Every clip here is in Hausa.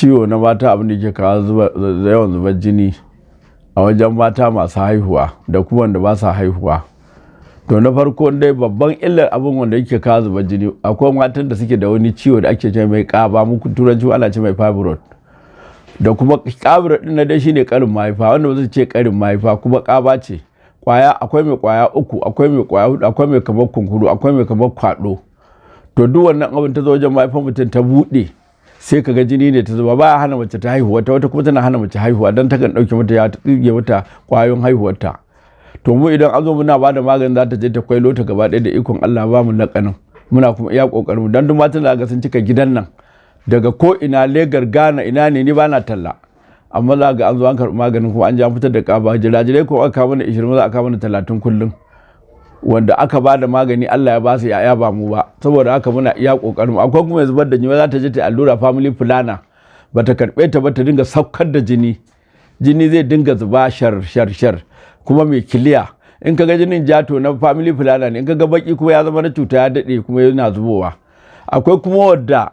ciwo na mata abin da ke kawo yawan zubar jini a wajen mata masu haihuwa da kuma wanda ba sa haihuwa. To na farko dai babban illar abin wanda yake kawo zubar jini, akwai matan da suke da wani ciwo da ake ce mai ƙaba, muku turanci ana ce mai fibroid, da kuma fibroid din na dai shine karin mahaifa, wanda ba zai ce karin mahaifa kuma ƙaba ce kwaya. Akwai mai kwaya 3, akwai mai kwaya 4, akwai mai kamar kunkuru, akwai mai kamar kwado. To duk wannan abin ta zo wajen mahaifan mutum ta buɗe, sai ka ga jini ne ta zuba. Ba hana mace ta haihuwa, wata kuma tana hana mace haihuwa don takan ɗauke mata ya tsige mata kwayoyin haihuwarta. To mu idan an zo muna ba da magani za ta je ta kwailo ta gaba ɗaya da ikon Allah ba mu lakanin, muna kuma iya ƙoƙarin mu don duk matan da ga sun cika gidan nan daga ko ina, Legas, Ghana, ina ne, ni ba na talla, amma za ga an zo an karɓi maganin kuma an ji an fitar da ƙaba. Jirajirai ko aka mana 20, za a kawo mana 30 kullum, wanda aka ba da magani Allah ya ba su yaya ba mu ba. Saboda haka muna iya ƙoƙarin. Akwai kuma zubar da jini, za ta je ta allura family planner, ba ta karɓe ta ba, ta dinga saukar da jini zai dinga zuba shar kuma mai kiliya. In ka ga jinin jato na family planner ne, in ka ga baki kuma ya zama na cuta, ya daɗe kuma yana zubowa. Akwai kuma wadda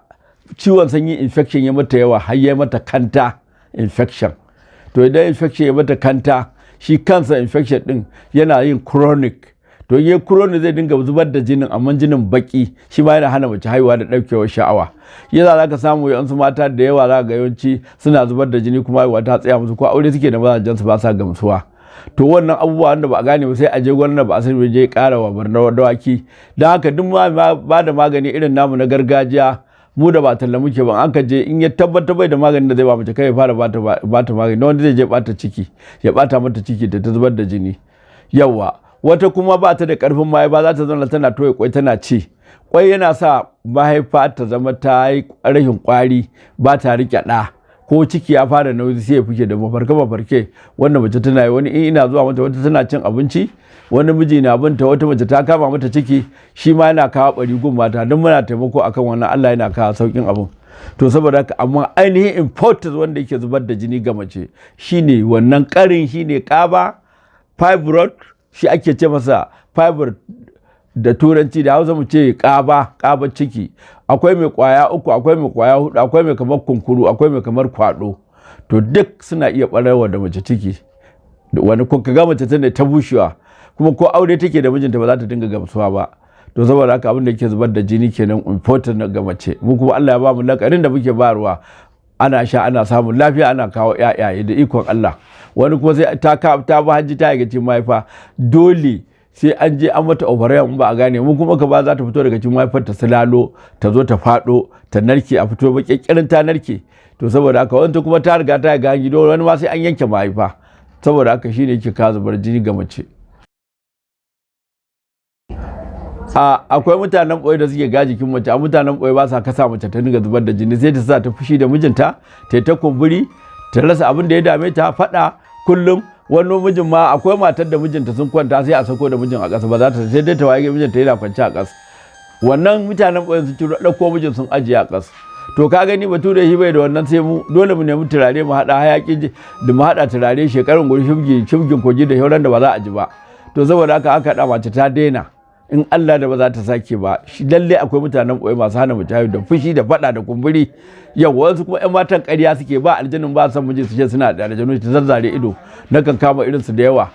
ciwon sanyi infection ya mata yawa, har ya mata kanta infection. To idan infection ya mata kanta, shi kansa infection din yana yin chronic. To yi chronic zai dinga zubar da jinin, amma jinin baki, shi ma yana hana mace haihuwa da ɗaukewar sha'awa. Yasa za ka samu yansu mata da yawa za ga yawanci suna zubar da jini kuma haihuwa ta tsaya musu, ko aure suke da mazajen su ba sa gamsuwa. To wannan abubuwa wanda ba a gane ba, sai a je gwamnati ba a sani je ƙara wa barnar dawaki. Don haka duk ba da magani irin namu na gargajiya, mu da ba talla muke ba, an ka je in ya tabbata bai da maganin da zai ba mace, kai ya fara bata magani, don wanda zai je bata ciki, ya bata mata ciki ta zubar da jini. Yawa wata kuma ba ta da karfin mahaifa, za ta zauna tana toye kwai tana ci. Kwai yana sa mahaifa ta zama ta yi rashin kwari, ba ta rike ɗa, ko ciki ya fara nauyi sai ya fice da mafarke wanda mace tana yi. Wani in ina zuwa mata, wata tana cin abinci, wani miji na binta, wata mace ta kama mata ciki, shi ma yana kawo bari gun mata. Don muna taimako akan wannan, Allah yana kawo saukin abin. To saboda haka, amma ainihin important wanda yake zubar da jini ga mace shine wannan karin, shine ƙaba, fibroid, shi ake ce masa fibroid da turanci, da Hausa mu ce ƙaba ciki. Akwai mai kwaya 3, akwai mai kwaya 4, akwai mai kamar kunkuru, akwai mai kamar kwado. To duk suna iya ɓararwa da mace ciki. Wani ko ka ga mace tana ta bushewa, kuma ko aure take da mijinta ba za ta dinga gamsuwa ba. To saboda haka abin da yake zubar da jini kenan important ga mace. Mu kuma Allah ya ba mu lakarin da muke bayarwa, ana sha, ana samun lafiya, ana kawo ƴaƴaye da ikon Allah. Wani kuma sai ta ba hajji ta ga cikin mahaifa, dole sai an je an mata operation ba a gane. Mu kuma ka ba za ta fito daga cikin mahaifar ta silalo, ta zo ta faɗo, ta narke, a fito ba kyakkirin ta narke. To saboda haka wani kuma ta riga ta ga gido, wani ma sai an yanke mahaifa. Saboda haka shine yake kawo zubar jini ga mace. Akwai mutanen ɓoye da suke ga jikin mace, a mutanen ɓoye ba sa kasa mace ta dinga zubar da jini, sai ta sa ta fushi da mijinta, ta kumburi, ta rasa abin da ya dame ta, faɗa kullum. Wani mijin ma, akwai matar da mijinta sun kwanta, sai a sako da mijin a ƙasa, ba za ta, sai dai ta waye mijinta yana kwance a ƙasa. Wannan mutanen ɓoyen sun ciro ɗauko mijin sun ajiye a ƙasa. To ka gani bature shi bai da wannan, sai mu dole mu nemi turare, mu haɗa hayaki da mu haɗa turare, shekarun guri shimgin kogi da shauran da ba za a ji ba. To saboda haka aka haɗa mace ta daina, in Allah da ba za ta sake ba. Shi lalle akwai mutanen ɓoye masu hana mace haihu, da fushi da faɗa da kumburi. Yau wasu kuma ƴan matan ƙarya suke, ba aljanun ba san miji su ce suna da aljanu, ta zazzare ido. Nakan kama irinsu da yawa,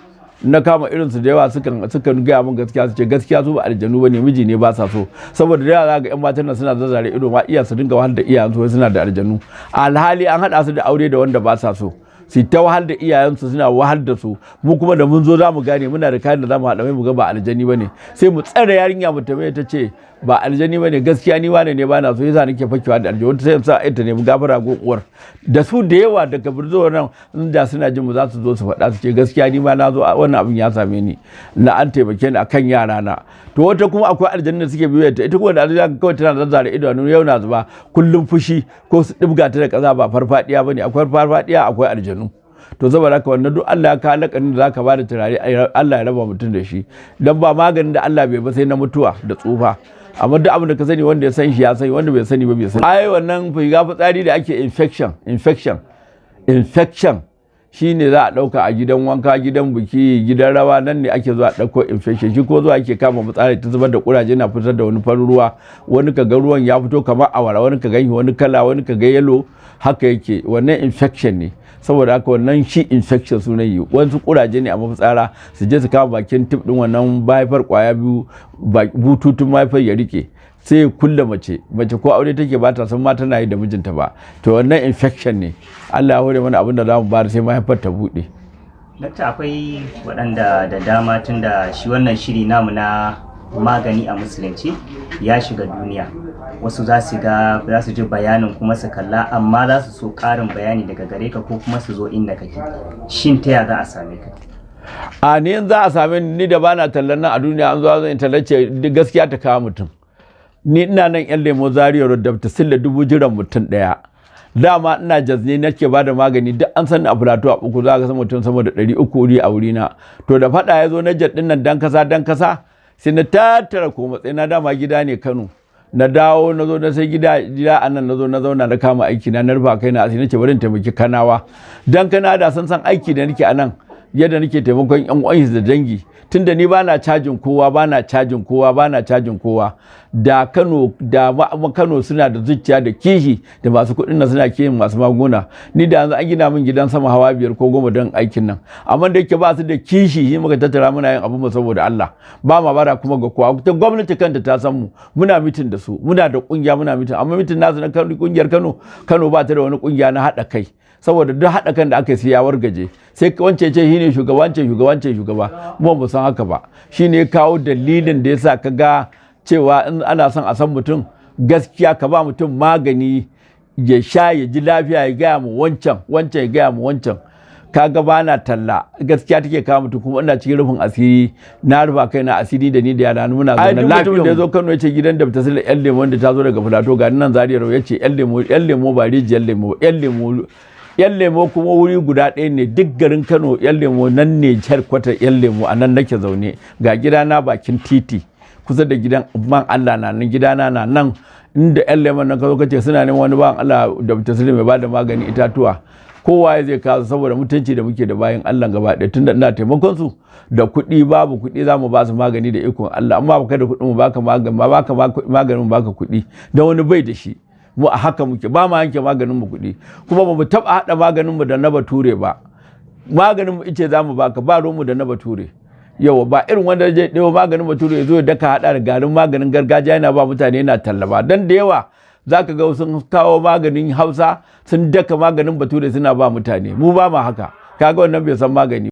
na kama irinsu da yawa sukan gaya min gaskiya, su ce gaskiya su ba aljanu ba ne, miji ne ba sa so. Saboda da yawa ga ƴan matan nan suna zazzare ido ma, iya su dinga wahal da iyayensu suna da aljanu, alhali an haɗa su da aure da wanda ba sa so. Su ta wahal da iyayensu, suna wahal da su. Mu kuma da mun zo za mu gane, muna da kayan da za mu haɗa mai mu ga ba aljani ba ne, sai mu tsare yarinya mu tambaye ta ce ba aljani ba ne, gaskiya ni wane ne ba na so, yasa nake fakewa da aljani. Wata sai sa ita ne mu gafara go uwar. Da su da yawa daga birzo nan da suna jin mu za su zo su faɗa, su ce gaskiya ni ma na zo wannan abin ya same ni, na an taimake ni akan yara na. To wata kuma akwai aljanna da suke biyo ta, ita kuma da aljanna kawai tana zazzare idanu, yau na zuba, kullum fushi, ko su dibga ta da kaza, ba farfadiya bane, akwai farfadiya, akwai aljanu. To saboda haka wannan duk Allah ya kawo lakarin da zaka bada turare, Allah ya raba mutum da shi. Dan ba maganin da Allah bai ba sai na mutuwa da tsufa. Amma duk abin da ka sani, wanda ya san shi ya sani, wanda bai sani ba bai sani. Ai wannan figa fitsari da ake infection shine za a ɗauka a gidan wanka, gidan biki, gidan rawa, nan ne ake zuwa ɗauko infection. Shi ko zuwa ake kama fitsari ta zubar da kuraje na fitar da wani farin ruwa, wani ka ga ruwan ya fito kamar awara, wani ka gani wani kala, wani ka ga yellow, haka yake. Wannan infection ne. Saboda haka wannan shi infection sunan yi, wasu kuraje ne a mafitsara, su je su kama bakin tip din wannan mahaifar kwaya biyu, bututun mahaifar ya rike, sai ya kulle mace ko aure take ba ta san ma tana yi da mijinta ba, to wannan infection ne. Allah ya hore mana abin da za mu bayar sai mahaifar ta buɗe. Dakta, akwai waɗanda da dama tun da shi wannan shiri namu na magani a musulunci ya shiga duniya, wasu za su ji bayanin kuma su kalla, amma za su so ƙarin bayani daga gare ka ko kuma su zo inda kake. Shin ta ya za a same ka? A ni za a same ni da bana tallan nan a duniya, an zo zan tallace gaskiya ta kawo mutum. Ni ina nan yan lemo Zaria Road, da silla 1000 jiran mutum ɗaya. Dama ina jazne nake bada magani, duk an san a Plateau a uku za ka san mutum sama da 300 a wurina. To da faɗa ya zo na jar ɗin nan dan kasa sai na tattara ko matsayi na, dama gida ne Kano. Na dawo na zo na sai gida a nan, na zo na zauna na kama aiki na rufa kai na asiri, nace bari in taimaki Kanawa. Dan Kana da san aiki da nake a nan, yadda nake taimakon yan uwan da dangi, tunda ni bana cajin kowa, da Kano suna da zuciya da kishi, da masu kuɗin nan suna kiyin masu magunguna. Ni da yanzu an gina min gidan sama hawa 5 ko 10 don aikin nan, amma da yake ba su da kishi, shi muka tattara muna yin abu mu saboda Allah, ba ma bara kuma ga kowa. Ta gwamnati kanta ta san mu, muna mitin da su, muna da kungiya, muna mitin, amma mitin nasu na kungiyar Kano ba ta da wani kungiya na haɗa kai, saboda duk haɗa kan da aka yi sai ya wargaje, sai wance ce shine shugaba, mu ba san haka ba. Shine ya kawo dalilin da yasa ka ga cewa in ana son a san mutum gaskiya, ka ba mutum magani ya sha ya ji lafiya, ya gaya mu wancan ya gaya mu wancan. Kaga ba na talla, gaskiya take kawo mutum, kuma ina cikin rufin asiri, na rufa kai na asiri da ni da yana muna zaune lafiya. Da ya zo Kano ya ce gidan da ta sila yan lemo wanda ta zo daga Plateau, ga nan Zaria Road, ya ce yan lemo ba rijiyar lemo, yan lemo kuma wuri guda ɗaya ne duk garin Kano. Yan lemo nan ne headquarter yan lemo, a nan nake zaune, ga gidana bakin titi kusa da gidan man Allah na nan, gidana na nan inda yan lemon nan ka zo kace suna neman wani ban Allah da tasiri mai bada magani itatuwa, kowa ya zai kawo, saboda mutunci da muke da bayan Allah gaba ɗaya. Tunda ina taimakon su da kuɗi, babu kuɗi za mu ba su magani da ikon Allah, amma baka da kuɗin mu baka magani, ba baka maganin mu baka kuɗi, dan wani bai da shi. Mu a haka muke, ba ma yanke maganin mu kuɗi, kuma ba mu taɓa haɗa maganin mu da na bature ba. Maganin mu ice za mu baka, ba ruwan mu da na bature. Yawa ba irin wanda zai ɗewa maganin bature ya zo ya daka haɗa da garin maganin gargajiya yana ba mutane yana tallaba. Dan da yawa za ka ga sun kawo maganin Hausa sun daka maganin bature suna ba mutane, mu ba ma haka. Kaga wannan bai san magani.